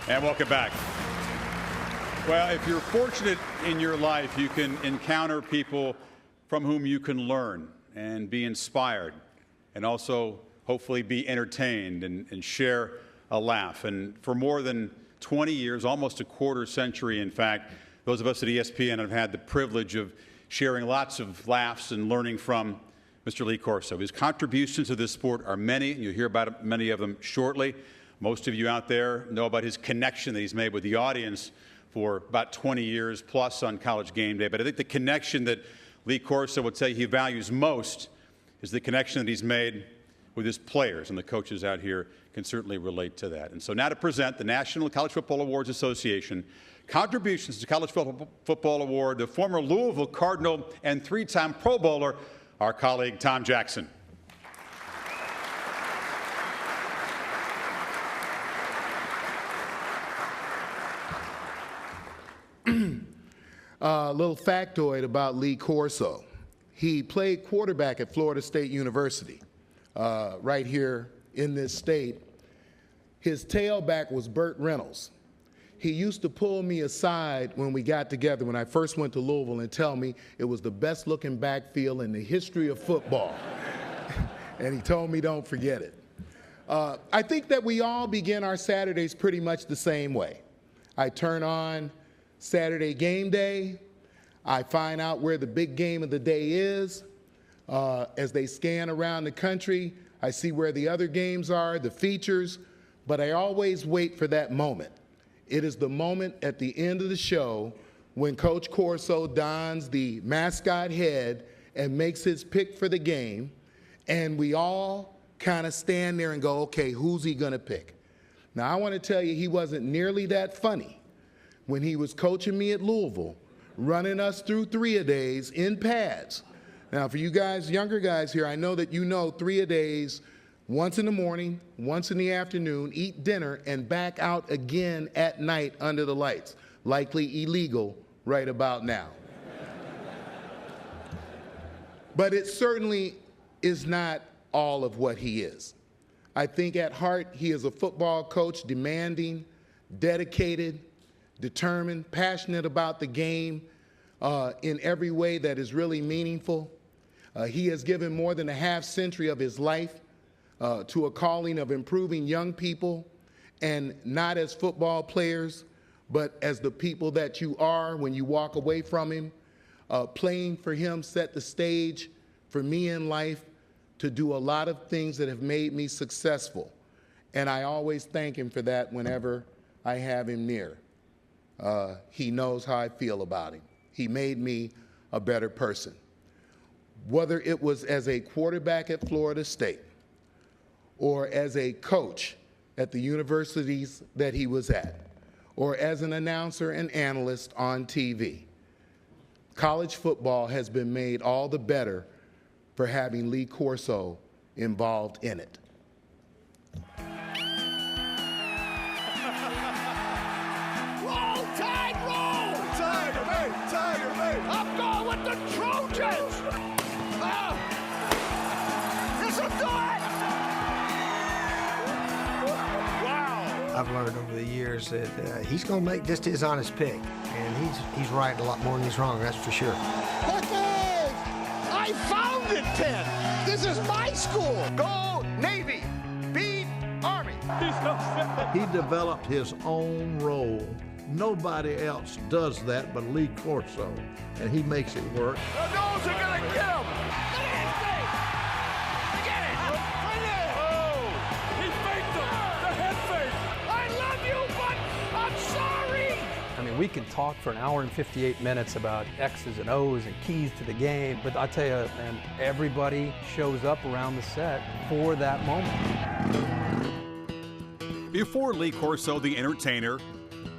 And welcome back. Well, if you're fortunate in your life, you can encounter people from whom you can learn and be inspired and also hopefully be entertained and share a laugh. And for more than 20 years, almost a quarter century, in fact, those of us at ESPN have had the privilege of sharing lots of laughs and learning from Mr. Lee Corso. His contributions to this sport are many, and you'll hear about many of them shortly. Most of you out there know about his connection that he's made with the audience for about 20 years plus on College GameDay. But I think the connection that Lee Corso would say he values most is the connection that he's made with his players, and the coaches out here can certainly relate to that. And so now to present the National College Football Awards Association Contributions to College Football Award, the former Louisville Cardinal and three-time Pro Bowler, our colleague Tom Jackson. A little factoid about Lee Corso. He played quarterback at Florida State University, right here in this state. His tailback was Burt Reynolds. He used to pull me aside when we got together when I first went to Louisville and tell me it was the best looking backfield in the history of football. And he told me don't forget it. I think that we all begin our Saturdays pretty much the same way. I turn on Saturday Game Day. I find out where the big game of the day is. As they scan around the country, I see where the other games are, the features, but I always wait for that moment. It is the moment at the end of the show when Coach Corso dons the mascot head and makes his pick for the game, and we all kind of stand there and go, okay, who's he going to pick? Now, I want to tell you, he wasn't nearly that funny when he was coaching me at Louisville, running us through three-a-days in pads. Now, for you guys, younger guys here, I know that you know three-a-days, once in the morning, once in the afternoon, eat dinner, and back out again at night under the lights. Likely illegal right about now. But it certainly is not all of what he is. I think at heart he is a football coach, demanding, dedicated, determined, passionate about the game in every way that is really meaningful. He has given more than a half century of his life to a calling of improving young people, and not as football players, but as the people that you are when you walk away from him. Playing for him set the stage for me in life to do a lot of things that have made me successful. And I always thank him for that whenever I have him near. He knows how I feel about him. He made me a better person. Whether it was as a quarterback at Florida State or as a coach at the universities that he was at, or as an announcer and analyst on TV, college football has been made all the better for having Lee Corso involved in it. I'm going with the Trojans! This'll do it! Wow! I've learned over the years that he's going to make just his honest pick, and he's right a lot more than he's wrong, that's for sure. I founded Penn! This is my school! Go Navy! Beat Army! He developed his own role. Nobody else does that but Lee Corso, and he makes it work. The nose are gonna get him! Get it! Oh! He faked him! The head fake! I love you, but I'm sorry! I mean, we can talk for an hour and 58 minutes about X's and O's and keys to the game, but I tell you, man, everybody shows up around the set for that moment. Before Lee Corso, the entertainer,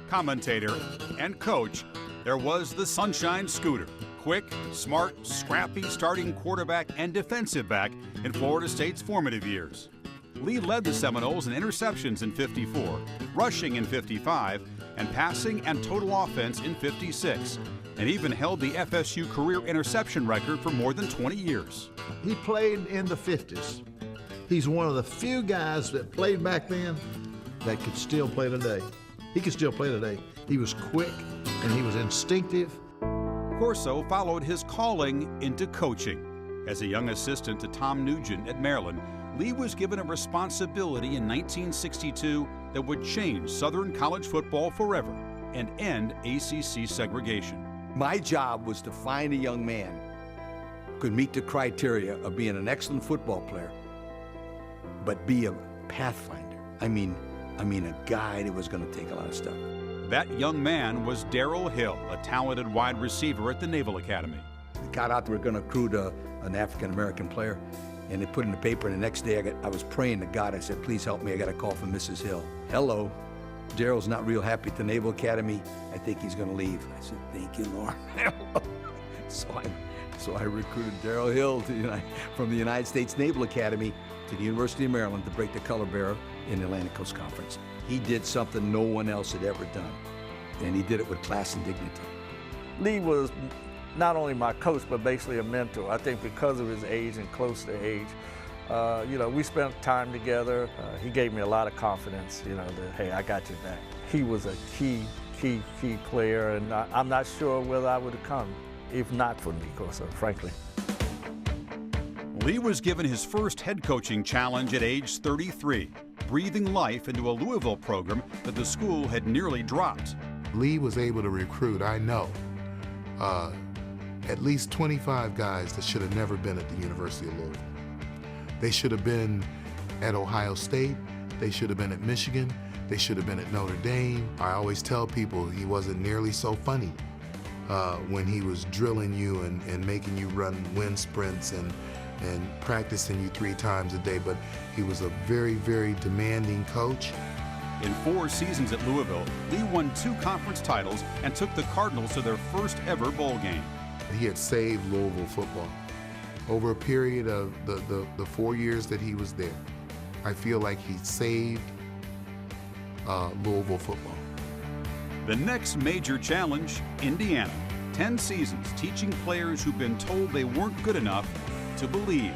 commentator, and coach, there was the Sunshine Scooter. Quick, smart, scrappy starting quarterback and defensive back in Florida State's formative years. Lee led the Seminoles in interceptions in 54, rushing in 55, and passing and total offense in 56, and even held the FSU career interception record for more than 20 years. He played in the 50s. He's one of the few guys that played back then that could still play today. He can still play today. He was quick and he was instinctive. Corso followed his calling into coaching. As a young assistant to Tom Nugent at Maryland, Lee was given a responsibility in 1962 that would change Southern college football forever and end ACC segregation. My job was to find a young man who could meet the criteria of being an excellent football player, but be a pathfinder. I mean a guy that was going to take a lot of stuff. That young man was Darrell Hill, a talented wide receiver at the Naval Academy. They got out, they were going to recruit an African-American player, and they put it in the paper, and the next day I was praying to God. I said, please help me, I got a call from Mrs. Hill. Hello, Darrell's not real happy at the Naval Academy. I think he's going to leave. I said, thank you, Lord. So I recruited Darrell Hill from the United States Naval Academy to the University of Maryland to break the color barrier in the Atlantic Coast Conference. He did something no one else had ever done, and he did it with class and dignity. Lee was not only my coach, but basically a mentor. I think because of his age and close to age, we spent time together. He gave me a lot of confidence, that, hey, I got your back. He was a key player, and I'm not sure whether I would have come if not for Lee Corso, frankly. Lee was given his first head coaching challenge at age 33, breathing life into a Louisville program that the school had nearly dropped. Lee was able to recruit, I know, at least 25 guys that should have never been at the University of Louisville. They should have been at Ohio State, they should have been at Michigan, they should have been at Notre Dame. I always tell people he wasn't nearly so funny when he was drilling you and making you run wind sprints and practicing you 3 times a day, but he was a very, very demanding coach. In 4 seasons at Louisville, Lee won 2 conference titles and took the Cardinals to their first ever bowl game. He had saved Louisville football. Over a period of the 4 years that he was there, I feel like he saved Louisville football. The next major challenge, Indiana. 10 seasons teaching players who've been told they weren't good enough to believe.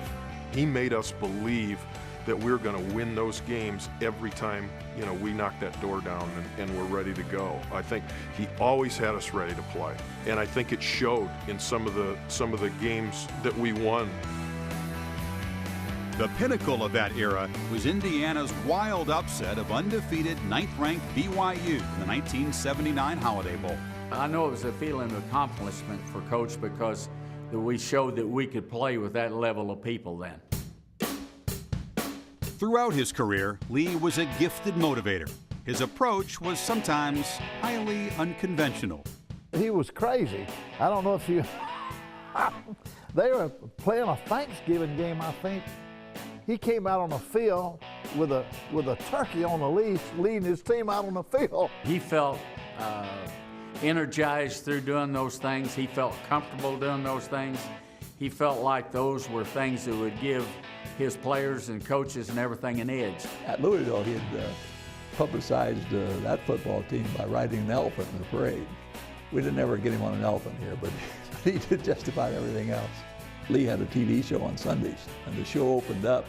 He made us believe that we're going to win those games every time, we knock that door down and we're ready to go. I think he always had us ready to play, and I think it showed in some of the games that we won. The pinnacle of that era was Indiana's wild upset of undefeated 9th-ranked BYU in the 1979 Holiday Bowl. I know it was a feeling of accomplishment for Coach because we showed that we could play with that level of people then. Throughout his career, Lee was a gifted motivator. His approach was sometimes highly unconventional. He was crazy. I don't know if you... They were playing a Thanksgiving game, I think. He came out on the field with a turkey on the leash, leading his team out on the field. He felt energized through doing those things. He felt comfortable doing those things. He felt like those were things that would give his players and coaches and everything an edge. At Louisville, he had publicized that football team by riding an elephant in the parade. We didn't ever get him on an elephant here, but he did just about everything else. Lee had a TV show on Sundays, and the show opened up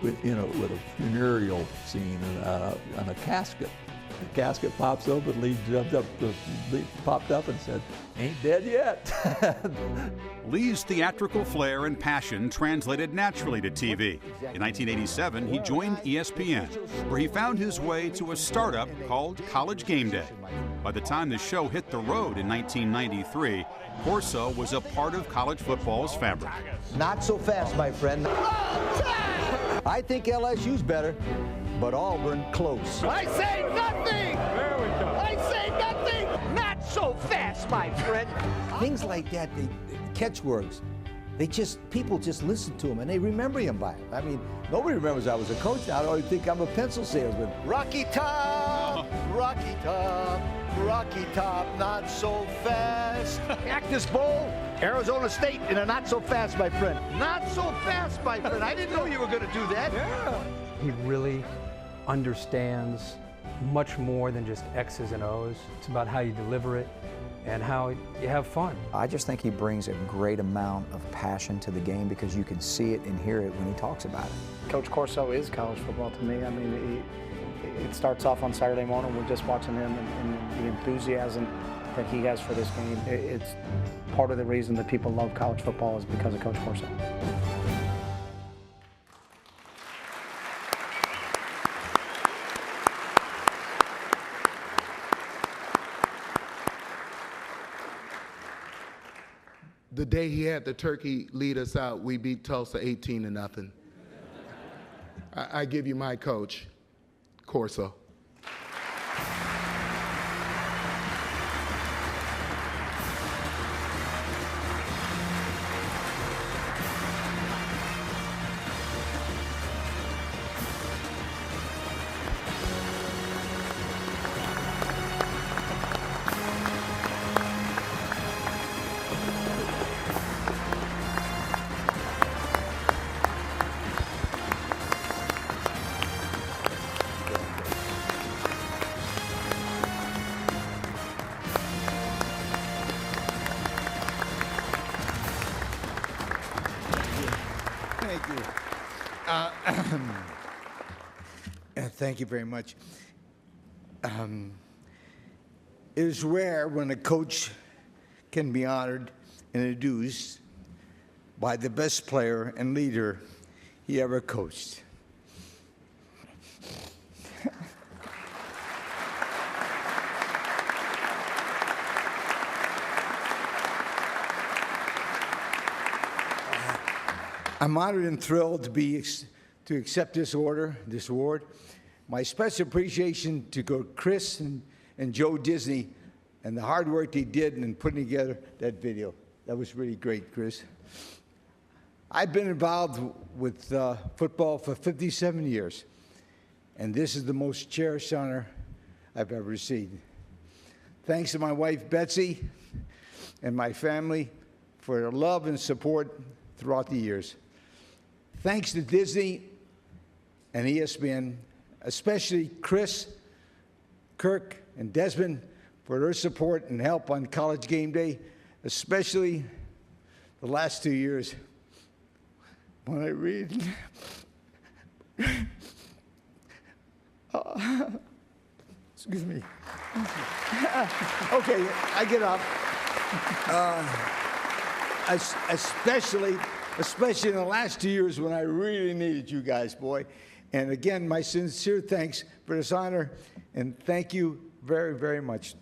with a funereal scene on a casket. The casket pops open, Lee jumped up, popped up and said, "Ain't dead yet." Lee's theatrical flair and passion translated naturally to TV. In 1987, he joined ESPN, where he found his way to a startup called College GameDay. By the time the show hit the road in 1993, Corso was a part of college football's fabric. Not so fast, my friend. I think LSU's better, but Auburn close. I say nothing! There we go. I say nothing! Not so fast, my friend. Things like that, catchwords, people just listen to them and they remember him by it. I mean, nobody remembers I was a coach now. I don't think I'm a pencil salesman. Rocky Top, Rocky Top, Rocky Top, not so fast. Cactus Bowl, Arizona State in a not so fast, my friend. Not so fast, my friend. I didn't know you were going to do that. Yeah. He really understands much more than just X's and O's. It's about how you deliver it and how you have fun. I just think he brings a great amount of passion to the game because you can see it and hear it when he talks about it. Coach Corso is college football to me. I mean, It starts off on Saturday morning. We're just watching him and the enthusiasm that he has for this game. It's part of the reason that people love college football is because of Coach Corso. The day he had the turkey lead us out, we beat Tulsa 18-0. I give you my coach, Corso. Thank you. Thank you very much. It is rare when a coach can be honored and introduced by the best player and leader he ever coached. I'm honored and thrilled to accept this award. My special appreciation to Chris and Joe Disney and the hard work they did in putting together that video. That was really great, Chris. I've been involved with football for 57 years, and this is the most cherished honor I've ever received. Thanks to my wife, Betsy, and my family for their love and support throughout the years. Thanks to Disney and ESPN, especially Chris, Kirk, and Desmond for their support and help on College Game Day, especially the last 2 years when I read. Excuse me. Okay, I get up. Especially in the last 2 years when I really needed you guys, boy. And again, my sincere thanks for this honor, and thank you very, very much.